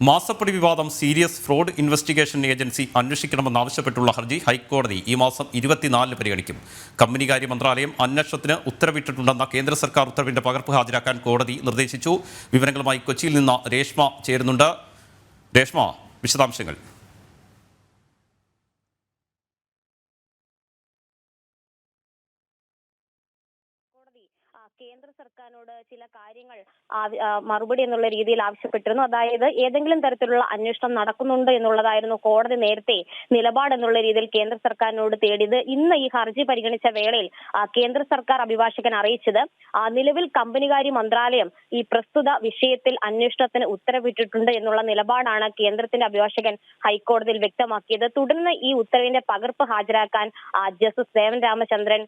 മാസപ്പടി വിവാദം serious fraud investigation agency അന്വേഷിക്കണമെന്നാവശ്യപ്പെട്ടുള്ള ഹർജി ഹൈക്കോടതി ഈ മാസം 24 പരിഗണിക്കും. കമ്പനികാര്യ മന്ത്രാലയം അന്വേഷണത്തിന് ഉത്തരവിട്ടിട്ടുണ്ടെന്ന കേന്ദ്ര സർക്കാർ ഉത്തരവിന്റെ പകർപ്പ് ഹാജരാക്കാൻ കോടതി നിർദ്ദേശിച്ചു. വിവരങ്ങളുമായി കൊച്ചിയിൽ നിന്ന് രേഷ്മ ചേരുന്നുണ്ട്. രേഷ്മ, വിശദാംശങ്ങൾ. കേന്ദ്ര സർക്കാരിനോട് ചില കാര്യങ്ങൾ മറുപടി എന്നുള്ള രീതിയിൽ ആവശ്യപ്പെട്ടിരുന്നു. അതായത് ഏതെങ്കിലും തരത്തിലുള്ള അന്വേഷണം നടക്കുന്നുണ്ട് എന്നുള്ളതായിരുന്നു കോടതി നേരത്തെ നിലപാട് എന്നുള്ള രീതിയിൽ കേന്ദ്ര സർക്കാരിനോട് തേടിയത്. ഇന്ന് ഈ ഹർജി പരിഗണിച്ച വേളയിൽ കേന്ദ്ര സർക്കാർ അഭിഭാഷകൻ അറിയിച്ചത് നിലവിൽ കമ്പനികാര്യ മന്ത്രാലയം ഈ പ്രസ്തുത വിഷയത്തിൽ അന്വേഷണത്തിന് ഉത്തരവിട്ടിട്ടുണ്ട് എന്നുള്ള നിലപാടാണ് കേന്ദ്രത്തിന്റെ അഭിഭാഷകൻ ഹൈക്കോടതിയിൽ വ്യക്തമാക്കിയത്. തുടർന്ന് ഈ ഉത്തരവിന്റെ പകർപ്പ് ഹാജരാക്കാൻ ജസ്റ്റിസ് ദേവൻ രാമചന്ദ്രൻ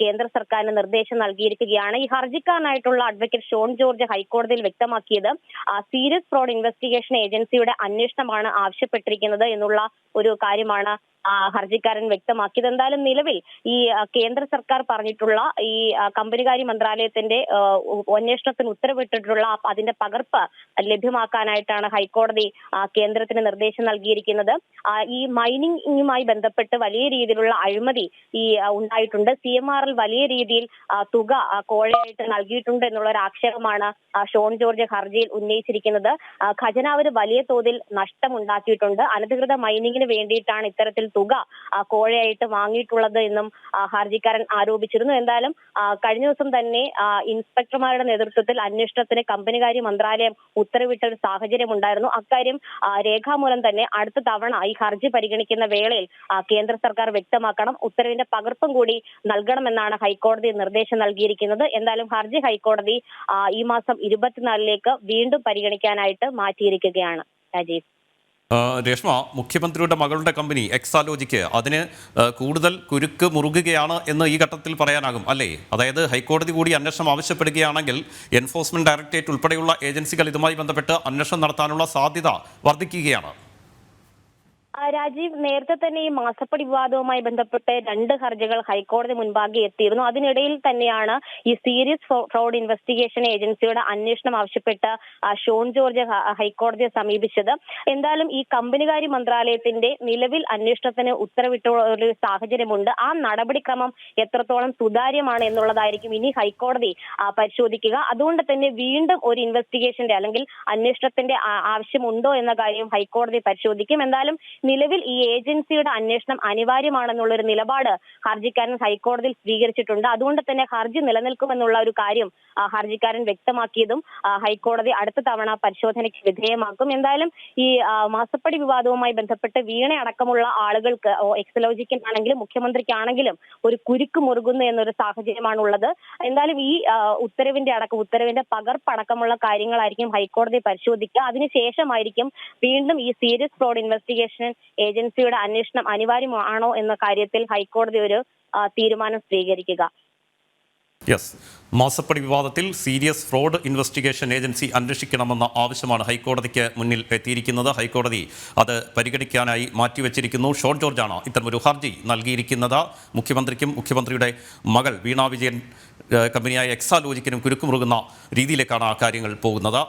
കേന്ദ്ര സർക്കാരിന് നിർദ്ദേശം നൽകിയിരിക്കുകയാണ്. ഈ ഹർജിക്കാരനായിട്ടുള്ള അഡ്വക്കേറ്റ് ഷോൺ ജോർജ് ഹൈക്കോടതിയിൽ വ്യക്തമാക്കിയത് സീരിയസ് ഫ്രോഡ് ഇൻവെസ്റ്റിഗേഷൻ ഏജൻസിയുടെ അന്വേഷണമാണ് ആവശ്യപ്പെട്ടിരിക്കുന്നത് എന്നുള്ള ഒരു കാര്യമാണ് ഹർജിക്കാരൻ വ്യക്തമാക്കിയത്. എന്തായാലും നിലവിൽ ഈ കേന്ദ്ര സർക്കാർ പറഞ്ഞിട്ടുള്ള ഈ കമ്പനികാര്യ മന്ത്രാലയത്തിന്റെ അന്വേഷണത്തിന് ഉത്തരവിട്ടിട്ടുള്ള അതിന്റെ പകർപ്പ് ലഭ്യമാക്കാനായിട്ടാണ് ഹൈക്കോടതി കേന്ദ്രത്തിന് നിർദ്ദേശം നൽകിയിരിക്കുന്നത്. ഈ മൈനിങ്ങുമായി ബന്ധപ്പെട്ട് വലിയ രീതിയിലുള്ള അഴിമതി ഉണ്ടായിട്ടുണ്ട്. CMRL വലിയ രീതിയിൽ തുക കോഴയായിട്ട് നൽകിയിട്ടുണ്ട് എന്നുള്ള ഒരു ആക്ഷേപമാണ് ഷോൺ ജോർജ് ഹർജിയിൽ ഉന്നയിച്ചിരിക്കുന്നത്. ഖജനാവിന് വലിയ തോതിൽ നഷ്ടമുണ്ടാക്കിയിട്ടുണ്ട്. അനധികൃത മൈനിങ്ങിന് വേണ്ടിയിട്ടാണ് ഇത്തരത്തിൽ തുക കോഴയായിട്ട് വാങ്ങിയിട്ടുള്ളത് എന്നും ഹർജിക്കാരൻ ആരോപിച്ചിരുന്നു. എന്തായാലും കഴിഞ്ഞ ദിവസം തന്നെ ഇൻസ്പെക്ടർമാരുടെ നേതൃത്വത്തിൽ അന്വേഷണത്തിന് കമ്പനികാര്യ മന്ത്രാലയം ഉത്തരവിട്ട ഒരു സാഹചര്യം ഉണ്ടായിരുന്നു. അക്കാര്യം രേഖാമൂലം തന്നെ അടുത്ത തവണ ഈ ഹർജി പരിഗണിക്കുന്ന വേളയിൽ കേന്ദ്ര സർക്കാർ വ്യക്തമാക്കണം. ഉത്തരവിന്റെ പകർപ്പും കൂടി നൽകണമെന്നാണ് ഹൈക്കോടതി നിർദ്ദേശം നൽകിയിരിക്കുന്നത്. എന്തായാലും ഹർജി ഹൈക്കോടതി ഈ മാസം 24 വീണ്ടും പരിഗണിക്കാനായിട്ട് മാറ്റിയിരിക്കുകയാണ്. രാജീവ്. രേഷ്മ, മുഖ്യമന്ത്രിയുടെ മകളുടെ കമ്പനി എക്സാലോജിക്ക് അതിന് കൂടുതൽ കുരുക്ക് മുറുകുകയാണ് എന്ന് ഈ ഘട്ടത്തിൽ പറയാനാകും അല്ലേ? അതായത് ഹൈക്കോടതി കൂടി അന്വേഷണം ആവശ്യപ്പെടുകയാണെങ്കിൽ എൻഫോഴ്സ്മെന്റ് ഡയറക്ടറേറ്റ് ഉൾപ്പെടെയുള്ള ഏജൻസികൾ ഇതുമായി ബന്ധപ്പെട്ട് അന്വേഷണം നടത്താനുള്ള സാധ്യത വർദ്ധിക്കുകയാണ്. രാജീവ്, നേരത്തെ തന്നെ ഈ മാസപ്പടി വിവാദവുമായി ബന്ധപ്പെട്ട് 2 ഹർജികൾ ഹൈക്കോടതി മുൻപാകെ എത്തിയിരുന്നു. അതിനിടയിൽ തന്നെയാണ് ഈ സീരിയസ് ഫ്രോഡ് ഇൻവെസ്റ്റിഗേഷൻ ഏജൻസിയുടെ അന്വേഷണം ആവശ്യപ്പെട്ട് ഷോൺ ജോർജ് ഹൈക്കോടതിയെ സമീപിച്ചത്. എന്തായാലും ഈ കമ്പനികാര്യ മന്ത്രാലയത്തിന്റെ നിലവിൽ അന്വേഷണത്തിന് ഉത്തരവിട്ടുള്ള ഒരു സാഹചര്യമുണ്ട്. ആ നടപടിക്രമം എത്രത്തോളം സുതാര്യമാണ് എന്നുള്ളതായിരിക്കും ഇനി ഹൈക്കോടതി പരിശോധിക്കുക. അതുകൊണ്ട് തന്നെ വീണ്ടും ഒരു ഇൻവെസ്റ്റിഗേഷന്റെ അല്ലെങ്കിൽ അന്വേഷണത്തിന്റെ ആവശ്യമുണ്ടോ എന്ന കാര്യം ഹൈക്കോടതി പരിശോധിക്കും. എന്തായാലും നിലവിൽ ഈ ഏജൻസിയുടെ അന്വേഷണം അനിവാര്യമാണെന്നുള്ളൊരു നിലപാട് ഹർജിക്കാരൻ ഹൈക്കോടതിയിൽ സ്വീകരിച്ചിട്ടുണ്ട്. അതുകൊണ്ട് തന്നെ ഹർജി നിലനിൽക്കുമെന്നുള്ള ഒരു കാര്യം ഹർജിക്കാരൻ വ്യക്തമാക്കിയതും ഹൈക്കോടതി അടുത്ത തവണ പരിശോധനയ്ക്ക് വിധേയമാക്കും. എന്തായാലും ഈ മാസപ്പടി വിവാദവുമായി ബന്ധപ്പെട്ട് വീണ അടക്കമുള്ള ആളുകൾക്ക് എക്സലോജിക്കാണെങ്കിലും മുഖ്യമന്ത്രിക്കാണെങ്കിലും ഒരു കുരുക്ക് മുറുകുന്നു എന്നൊരു സാഹചര്യമാണുള്ളത്. എന്തായാലും ഈ ഉത്തരവിന്റെ പകർപ്പടക്കമുള്ള കാര്യങ്ങളായിരിക്കും ഹൈക്കോടതി പരിശോധിക്കുക. അതിനുശേഷമായിരിക്കും വീണ്ടും ഈ സീരിയസ് ഫ്രോഡ് ഇൻവെസ്റ്റിഗേഷൻ ഏജൻസിയുടെ അന്വേഷണം അനിവാര്യമാണോ എന്ന കാര്യത്തിൽ ഹൈക്കോടതി ഒരു തീരുമാനം സ്വീകരിക്കുക. മാസപ്പടി വിവാദത്തിൽ സീരിയസ് ഫ്രോഡ് ഇൻവെസ്റ്റിഗേഷൻ ഏജൻസി അന്വേഷിക്കണമെന്ന ആവശ്യമാണ് ഹൈക്കോടതിക്ക് മുന്നിൽ എത്തിയിരിക്കുന്നത്. ഹൈക്കോടതി അത് പരിഗണിക്കാനായി മാറ്റിവെച്ചിരിക്കുന്നു. ഷോൺ ജോർജാണ് ഇത്തരമൊരു ഹർജി നൽകിയിരിക്കുന്നത്. മുഖ്യമന്ത്രിക്കും മുഖ്യമന്ത്രിയുടെ മകൾ വീണ വിജയൻ കമ്പനിയായ എക്സാലോജിക്കിനും കുരുക്കുമുറുകുന്ന രീതിയിലേക്കാണ് കാര്യങ്ങൾ പോകുന്നത്.